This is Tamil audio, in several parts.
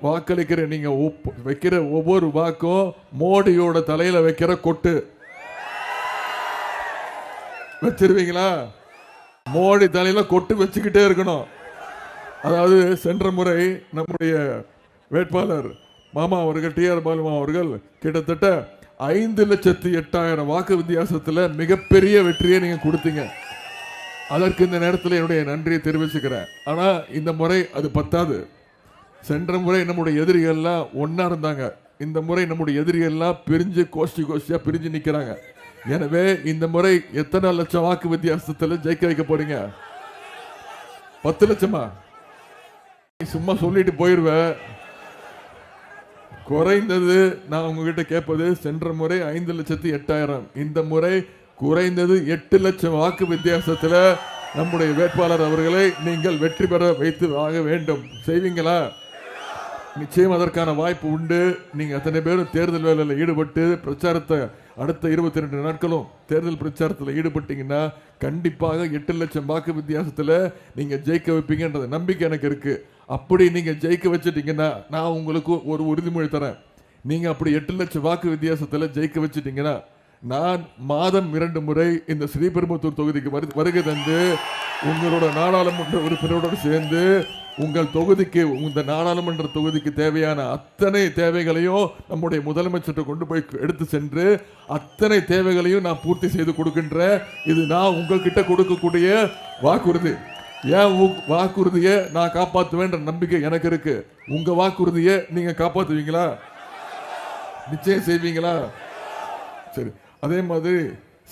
வாக்களிக்கிற நீங்க வைக்கிற ஒவ்வொரு வாக்கும் மோடியோட தலையில வைக்கிற கொட்டு. வச்சிருவீங்களா? மோடி தலையில கொட்டு வச்சுக்கிட்டே இருக்கணும். அதாவது சென்ற முறை நம்முடைய வேட்பாளர் மாமா அவர்கள் டி.ஆர். பாலுமா அவர்கள் கிட்டத்தட்ட 5,08,000 வாக்கு வித்தியாசத்தில் மிகப்பெரிய வெற்றியை நீங்க கொடுத்தீங்க. அதற்கு இந்த நேரத்தில் என்னுடைய நன்றியை தெரிவிச்சுக்கிறேன். ஆனா இந்த முறை அது பத்தாது. சென்ற முறை நம்முடைய எதிரிகள்லாம் ஒன்னா இருந்தாங்க. இந்த முறை நம்முடைய எதிரிகள்லாம் பிரிஞ்சு கோஷ்டியா பிரிஞ்சு நிக்கிறாங்க. எனவே இந்த முறை எத்தனை லட்சம் வாக்கு வித்தியாசத்தில் ஜெயிக்க வைக்க போறீங்க? 10 லட்சமா? சும்மா சொல்லிட்டு போயிருவேன். குறைந்தது நான் உங்ககிட்ட கேட்பது, சென்ற முறை 5,08,000, இந்த முறை குறைந்தது 8 லட்சம் வாக்கு வித்தியாசத்தில் நம்முடைய வேட்பாளர் அவர்களை நீங்கள் வெற்றி பெற வைத்து ஆக வேண்டும். செய்வீங்களா? நிச்சயம் அதற்கான வாய்ப்பு உண்டு. நீங்க அத்தனை பேரும் தேர்தல் வேலையில் ஈடுபட்டு பிரச்சாரத்தை அடுத்த 22 நாட்களும் தேர்தல் பிரச்சாரத்தில் ஈடுபட்டீங்கன்னா கண்டிப்பாக 8 லட்சம் வாக்கு வித்தியாசத்தில் நீங்க ஜெயிக்க வைப்பீங்கன்றது நம்பிக்கை எனக்கு இருக்கு. அப்படி நீங்க ஜெயிக்க வச்சுட்டீங்கன்னா நான் உங்களுக்கு ஒரு உறுதிமொழி தரேன். நீங்க அப்படி 8 லட்சம் வாக்கு வித்தியாசத்தில் ஜெயிக்க வச்சுட்டீங்கன்னா நான் மாதம் 2 முறை இந்த ஸ்ரீபெரும்புத்தூர் தொகுதிக்கு வருகை தந்து உங்களோட நாடாளுமன்ற உறுப்பினரோடு சேர்ந்து உங்கள் தொகுதிக்கு, இந்த நாடாளுமன்ற தொகுதிக்கு தேவையான அத்தனை தேவைகளையும் நம்முடைய முதலமைச்சர்கிட்ட கொண்டு போய் எடுத்து சென்று அத்தனை தேவைகளையும் நான் பூர்த்தி செய்து கொடுக்கின்ற, இது நான் உங்கள்கிட்ட கொடுக்கக்கூடிய வாக்குறுதி. ஏன் வாக்குறுதியை நான் காப்பாற்றுவேன்ற நம்பிக்கை எனக்கு இருக்கு. உங்க வாக்குறுதியை நீங்க காப்பாற்றுவீங்களா? நிச்சயம் செய்வீங்களா? சரி. அதே மாதிரி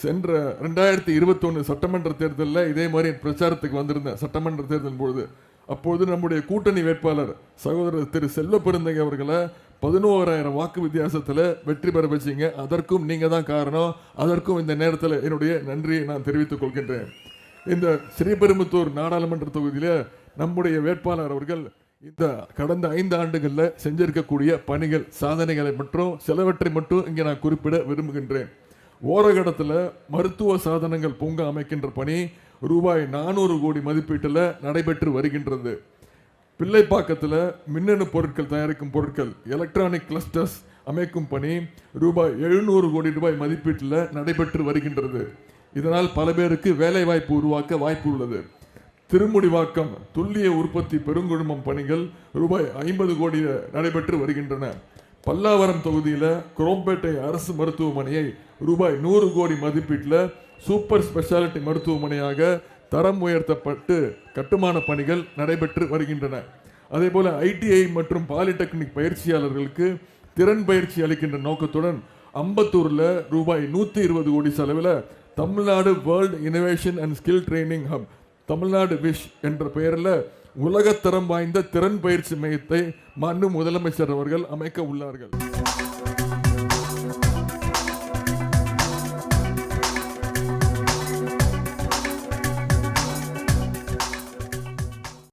சென்ற 2021 சட்டமன்ற தேர்தலில் இதே மாதிரி பிரச்சாரத்துக்கு வந்திருந்தேன். சட்டமன்ற தேர்தல் பொழுது அப்பொழுது நம்முடைய கூட்டணி வேட்பாளர் சகோதரர் திரு செல்வ பெருந்தகை அவர்களை 11,000 வாக்கு வித்தியாசத்தில் வெற்றி பெற வச்சீங்க. அதற்கும் நீங்க தான் காரணம். அதற்கும் இந்த நேரத்தில் என்னுடைய நன்றியை நான் தெரிவித்துக் கொள்கின்றேன். இந்த ஸ்ரீபெரும்புத்தூர் நாடாளுமன்ற தொகுதியில நம்முடைய வேட்பாளர் அவர்கள் இந்த கடந்த 5 ஆண்டுகளில் செஞ்சிருக்கக்கூடிய பணிகள், சாதனைகளை மற்றும் சிலவற்றை மட்டும் இங்கே நான் குறிப்பிட விரும்புகின்றேன். ஓரகடத்தில் மருத்துவ சாதனங்கள் பூங்கா அமைக்கின்ற பணி ரூபாய் 400 கோடி மதிப்பீட்டில் நடைபெற்று வருகின்றது. பிள்ளைப்பாக்கத்தில் மின்னணு பொருட்கள் தயாரிக்கும் பொருட்கள் எலக்ட்ரானிக் கிளஸ்டர்ஸ் அமைக்கும் பணி ரூபாய் 700 கோடி ரூபாய் மதிப்பீட்டில் நடைபெற்று வருகின்றது. இதனால் பல பேருக்கு வேலை வாய்ப்பு உருவாக்க வாய்ப்பு உள்ளது. திருமுடிவாக்கம் துல்லிய உற்பத்தி பெருங்குழுமம் பணிகள் ரூபாய் 50 கோடி நடைபெற்று வருகின்றன. பல்லாவரம் தொகுதியில் குரோம்பேட்டை அரசு மருத்துவமனையை ரூபாய் 100 கோடி மதிப்பீட்டில் சூப்பர் ஸ்பெஷாலிட்டி மருத்துவமனையாக தரம் உயர்த்தப்பட்டு கட்டுமான பணிகள் நடைபெற்று வருகின்றன. அதே போல ITI மற்றும் பாலிடெக்னிக் பயிற்சியாளர்களுக்கு திறன் பயிற்சி அளிக்கின்ற நோக்கத்துடன் அம்பத்தூரில் ரூபாய் 120 கோடி செலவில் Tamil Nadu world innovation and skill training hub, Tamil Nadu wish என்ற பெயரில் உலகத்தரம் வாய்ந்த திறன் பயிற்சி மையத்தை மாண்பு முதலமைச்சர் அவர்கள் அமைக்க உள்ளார்கள்.